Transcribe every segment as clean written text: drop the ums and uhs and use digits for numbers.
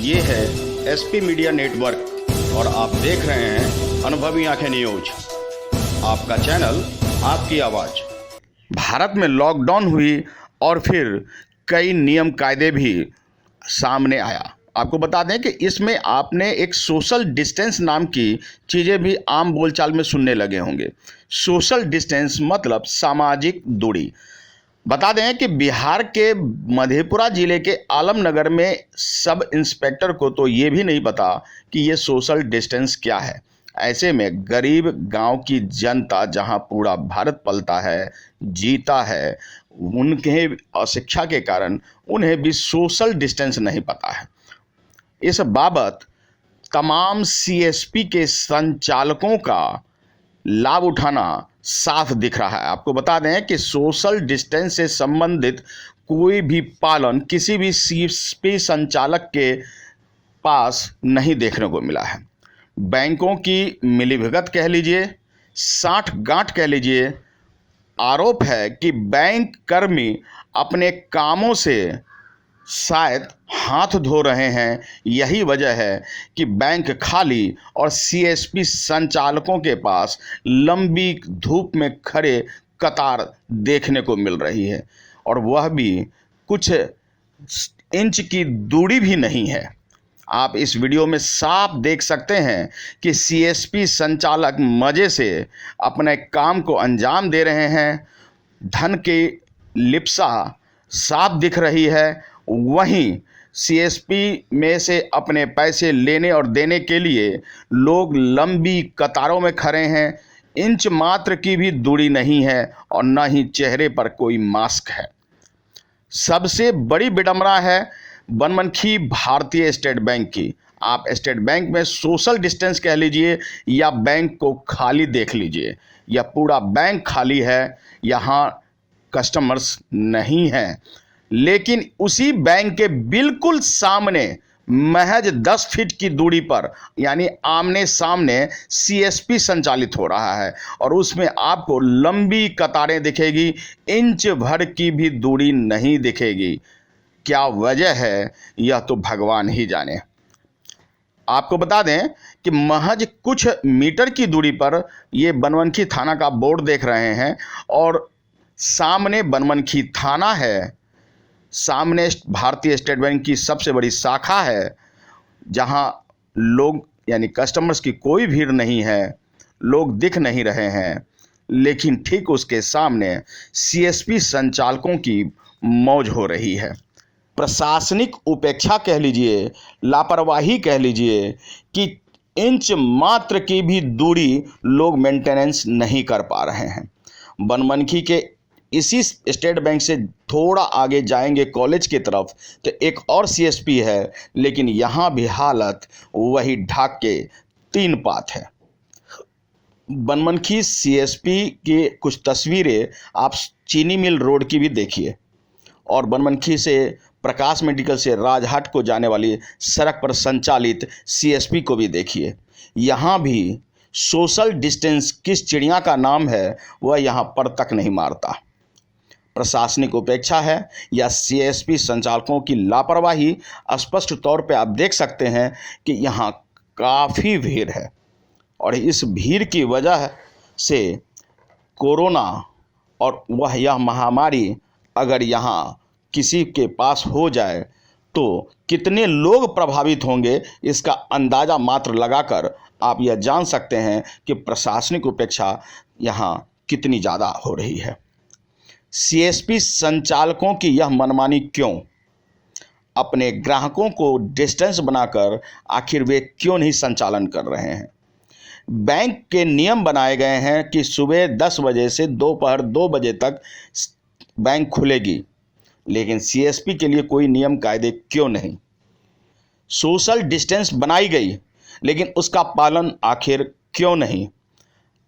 ये है SP media network और आप देख रहे हैं अनुभवी आंखें न्यूज। आपका चैनल, आपकी आवाज। भारत में लॉकडाउन हुई और फिर कई नियम कायदे भी सामने आया। आपको बता दें कि इसमें आपने एक सोशल डिस्टेंस नाम की चीज़ें भी आम बोलचाल में सुनने लगे होंगे। सोशल डिस्टेंस मतलब सामाजिक दूरी। बता दें कि बिहार के मधेपुरा जिले के आलमनगर में सब इंस्पेक्टर को तो ये भी नहीं पता कि ये सोशल डिस्टेंस क्या है। ऐसे में गरीब गांव की जनता, जहां पूरा भारत पलता है, जीता है, उनके अशिक्षा के कारण उन्हें भी सोशल डिस्टेंस नहीं पता है। इस बाबत तमाम सीएसपी के संचालकों का लाभ उठाना साफ दिख रहा है। आपको बता दें कि सोशल डिस्टेंस से संबंधित कोई भी पालन किसी भी सीएसपी संचालक के पास नहीं देखने को मिला है। बैंकों की मिलीभगत कह लीजिए, साठ गांठ कह लीजिए। आरोप है कि बैंक कर्मी अपने कामों से शायद हाथ धो रहे हैं। यही वजह है कि बैंक खाली और सीएसपी संचालकों के पास लंबी धूप में खड़े कतार देखने को मिल रही है, और वह भी कुछ इंच की दूरी भी नहीं है। आप इस वीडियो में साफ देख सकते हैं कि सीएसपी संचालक मज़े से अपने काम को अंजाम दे रहे हैं। धन की लिप्सा साफ दिख रही है। वहीं सीएसपी में से अपने पैसे लेने और देने के लिए लोग लंबी कतारों में खड़े हैं। इंच मात्र की भी दूरी नहीं है और न ही चेहरे पर कोई मास्क है। सबसे बड़ी विडंबना है बनमनखी भारतीय स्टेट बैंक की। आप स्टेट बैंक में सोशल डिस्टेंस कह लीजिए या बैंक को खाली देख लीजिए, यह पूरा बैंक खाली है, यहाँ कस्टमर्स नहीं हैं। लेकिन उसी बैंक के बिल्कुल सामने महज 10 फीट की दूरी पर, यानी आमने सामने सीएसपी संचालित हो रहा है, और उसमें आपको लंबी कतारें दिखेगी, इंच भर की भी दूरी नहीं दिखेगी। क्या वजह है, यह तो भगवान ही जाने। आपको बता दें कि महज कुछ मीटर की दूरी पर ये बनमनखी थाना का बोर्ड देख रहे हैं, और सामने बनमनखी थाना है, सामने भारतीय स्टेट बैंक की सबसे बड़ी शाखा है, जहां लोग यानी कस्टमर्स की कोई भीड़ नहीं है, लोग दिख नहीं रहे हैं। लेकिन ठीक उसके सामने सीएसपी संचालकों की मौज हो रही है। प्रशासनिक उपेक्षा कह लीजिए, लापरवाही कह लीजिए कि इंच मात्र की भी दूरी लोग मेंटेनेंस नहीं कर पा रहे हैं। बनमनखी के इसी स्टेट बैंक से थोड़ा आगे जाएंगे कॉलेज की तरफ तो एक और सीएसपी है, लेकिन यहाँ भी हालत वही ढाक के 3 पात है। बनमनखी सीएसपी की कुछ तस्वीरें आप चीनी मिल रोड की भी देखिए, और बनमनखी से प्रकाश मेडिकल से राजहाट को जाने वाली सड़क पर संचालित सीएसपी को भी देखिए। यहाँ भी सोशल डिस्टेंस किस चिड़िया का नाम है वह यहाँ पर तक नहीं मारता। प्रशासनिक उपेक्षा है या सीएसपी संचालकों की लापरवाही, स्पष्ट तौर पे आप देख सकते हैं कि यहाँ काफ़ी भीड़ है, और इस भीड़ की वजह से कोरोना और वह यह महामारी अगर यहाँ किसी के पास हो जाए तो कितने लोग प्रभावित होंगे, इसका अंदाज़ा मात्र लगाकर आप यह जान सकते हैं कि प्रशासनिक उपेक्षा यहाँ कितनी ज़्यादा हो रही है। सीएसपी संचालकों की यह मनमानी क्यों? अपने ग्राहकों को डिस्टेंस बनाकर आखिर वे क्यों नहीं संचालन कर रहे हैं? बैंक के नियम बनाए गए हैं कि सुबह 10 बजे से दोपहर 2 बजे तक बैंक खुलेगी, लेकिन सीएसपी के लिए कोई नियम कायदे क्यों नहीं? सोशल डिस्टेंस बनाई गई, लेकिन उसका पालन आखिर क्यों नहीं?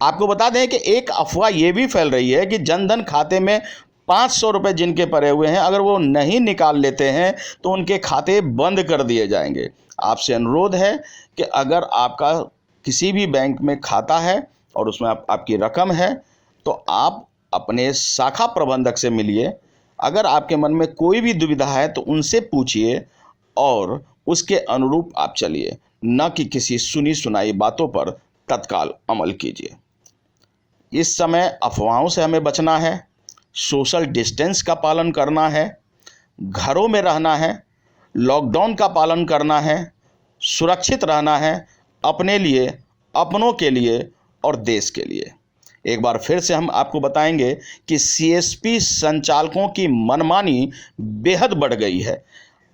आपको बता दें कि एक अफवाह ये भी फैल रही है कि जनधन खाते में 500 रुपये जिनके पड़े हुए हैं, अगर वो नहीं निकाल लेते हैं तो उनके खाते बंद कर दिए जाएंगे। आपसे अनुरोध है कि अगर आपका किसी भी बैंक में खाता है और उसमें आपकी रकम है तो आप अपने शाखा प्रबंधक से मिलिए। अगर आपके मन में कोई भी दुविधा है तो उनसे पूछिए और उसके अनुरूप आप चलिए, न कि किसी सुनी सुनाई बातों पर तत्काल अमल कीजिए। इस समय अफवाहों से हमें बचना है, सोशल डिस्टेंस का पालन करना है, घरों में रहना है, लॉकडाउन का पालन करना है, सुरक्षित रहना है अपने लिए, अपनों के लिए और देश के लिए। एक बार फिर से हम आपको बताएंगे कि सीएसपी संचालकों की मनमानी बेहद बढ़ गई है।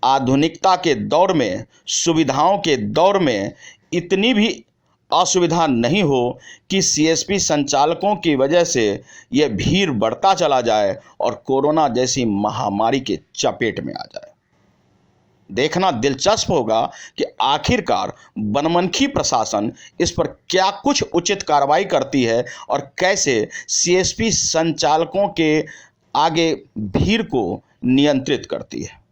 आधुनिकता के दौर में, सुविधाओं के दौर में इतनी भी असुविधा नहीं हो कि सीएसपी संचालकों की वजह से यह भीड़ बढ़ता चला जाए और कोरोना जैसी महामारी के चपेट में आ जाए। देखना दिलचस्प होगा कि आखिरकार बनमनखी प्रशासन इस पर क्या कुछ उचित कार्रवाई करती है और कैसे सीएसपी संचालकों के आगे भीड़ को नियंत्रित करती है।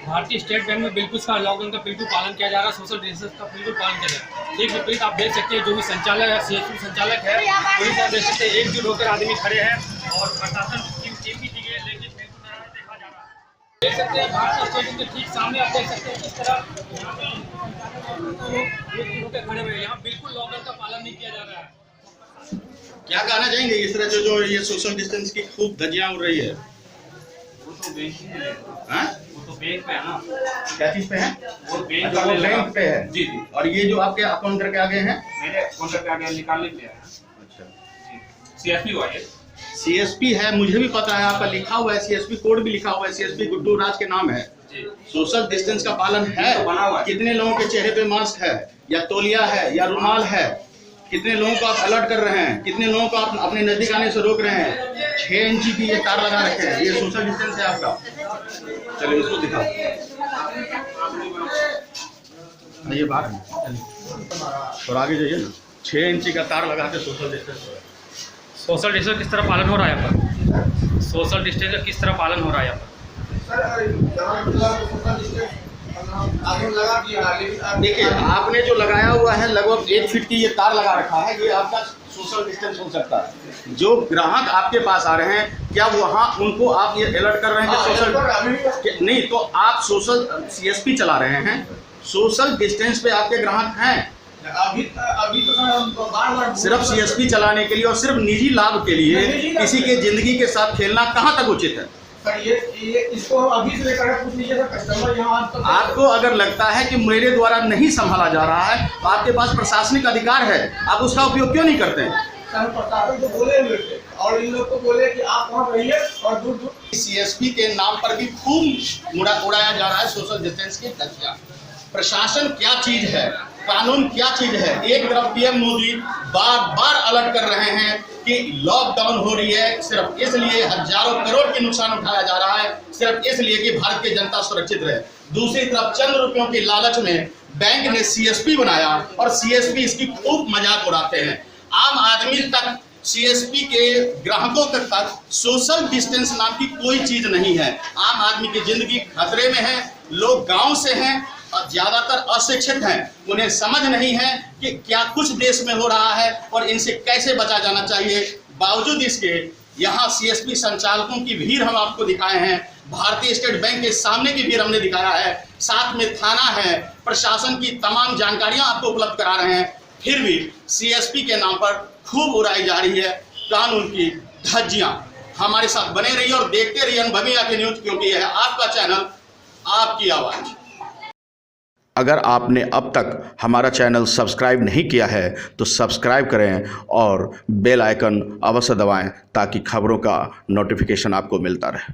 भारतीय स्टेट बैंक में बिल्कुल इसका लॉकडाउन का बिल्कुल पालन किया जा रहा है, सोशल डिस्टेंस का बिल्कुल पालन किया जा रहा है। ठीक विपरीत आप देख सकते हैं जो भी संचालक है, सीएसपी संचालक है, वही आप देख सकते हैं एकजुट होकर आदमी खड़े हैं और प्रशासन टीम भी दी गई, लेकिन देखा जा रहा है। देख सकते हैं भारतीय स्टेट बैंक के ठीक सामने आप देख सकते हैं किस तरह होकर खड़े हुए हैं। यहाँ बिल्कुल लॉकडाउन का पालन नहीं किया जा रहा है। क्या कहना चाहेंगे इस तरह से जो ये सोशल डिस्टेंस की खूब धज्जियां उड़ रही है? वो तो बैंक ही है, वो तो बैंक पे है ना। क्या चीज पे है? वो बैंक पे है। जी जी। और ये जो आपके अकाउंट के आगे हैं, मेरे अकाउंट के आगे निकालने के लिए है। अच्छा, सीएसपी हुआ ये, सीएसपी है, मुझे भी पता है, आपका लिखा हुआ है, सीएसपी कोड भी लिखा हुआ है, सीएसपी गुड्डू राज के नाम है। सोशल डिस्टेंस का पालन है, तो बना हुआ है। कितने लोगों के चेहरे पे मास्क है या तौलिया है या रुमाल है, कितने लोगों को आप अलर्ट कर रहे हैं, कितने लोगों को आप अपने नजदीक आने से रोक रहे हैं। 6 इंची की ये तार लगा रखे हैं, ये सोशल डिस्टेंस है आपका। चलिए इसको दिखाओ, ये बात और आगे जाइए ना। 6 इंची का तार लगा के सोशल डिस्टेंस। सोशल डिस्टेंस किस तरह पालन हो रहा है यहाँ पर? सोशल डिस्टेंस का किस तरह पालन हो रहा है यहाँ पर? देखिए, आपने जो लगाया हुआ है लगभग 1 फीट की ये तार लगा रखा है, ये आपका सोशल डिस्टेंस हो सकता है। जो ग्राहक आपके पास आ रहे हैं, क्या वहाँ उनको आप ये अलर्ट कर रहे हैं कि सोशल नहीं, तो आप सोशल सीएसपी चला रहे हैं, सोशल डिस्टेंस पे आपके ग्राहक हैं। अभी तो बार सिर्फ सीएसपी चलाने के लिए और सिर्फ निजी लाभ के लिए किसी के जिंदगी के साथ खेलना कहाँ तक उचित है? ये इसको अभी से लेकर पूछ लीजिए सर, कस्टमर यहाँ आपको अगर लगता है कि मेरे द्वारा नहीं संभाला जा रहा है तो आपके पास प्रशासनिक अधिकार है, आप उसका उपयोग क्यों नहीं करते हैं? सर प्रशासन को बोले हुए थे और इन लोग को बोले कि आप वहाँ रहिए और दूर दूर। सीएसपी के नाम पर भी खूब उड़ाया जा रहा है सोशल डिस्टेंस की धज्जियां। प्रशासन क्या चीज है, कानून क्या चीज है? एक तरफ पीएम मोदी बार बार अलर्ट कर रहे हैं कि लॉकडाउन हो रही है, सिर्फ इसलिए हजारों करोड़ की नुकसान उठाया जा रहा है, सिर्फ इसलिए कि भारत की जनता सुरक्षित रहे। दूसरी तरफ चंद रुपयों के लालच में बैंक ने सीएसपी बनाया और सीएसपी इसकी खूब मजाक उड़ाते हैं। आम आदमी तक, सीएसपी के ग्राहकों तक सोशल डिस्टेंस नाम की कोई चीज नहीं है। आम आदमी की जिंदगी खतरे में है, लोग गांव से हैं और ज्यादातर अशिक्षित हैं, उन्हें समझ नहीं है कि क्या कुछ देश में हो रहा है और इनसे कैसे बचा जाना चाहिए। बावजूद इसके यहाँ सीएसपी संचालकों की भीड़ हम आपको दिखाए हैं, भारतीय स्टेट बैंक के सामने की भीड़ हमने दिखाया है, साथ में थाना है, प्रशासन की तमाम जानकारियां आपको उपलब्ध करा रहे हैं, फिर भी सीएसपी के नाम पर खूब उड़ाई जा रही है कानून की धज्जियां। हमारे साथ बने रहिए और देखते रहिए अनुभवी आंखें न्यूज, क्योंकि यह है आपका चैनल, आपकी आवाज। अगर आपने अब तक हमारा चैनल सब्सक्राइब नहीं किया है तो सब्सक्राइब करें और बेल आइकन अवश्य दबाएं ताकि खबरों का नोटिफिकेशन आपको मिलता रहे।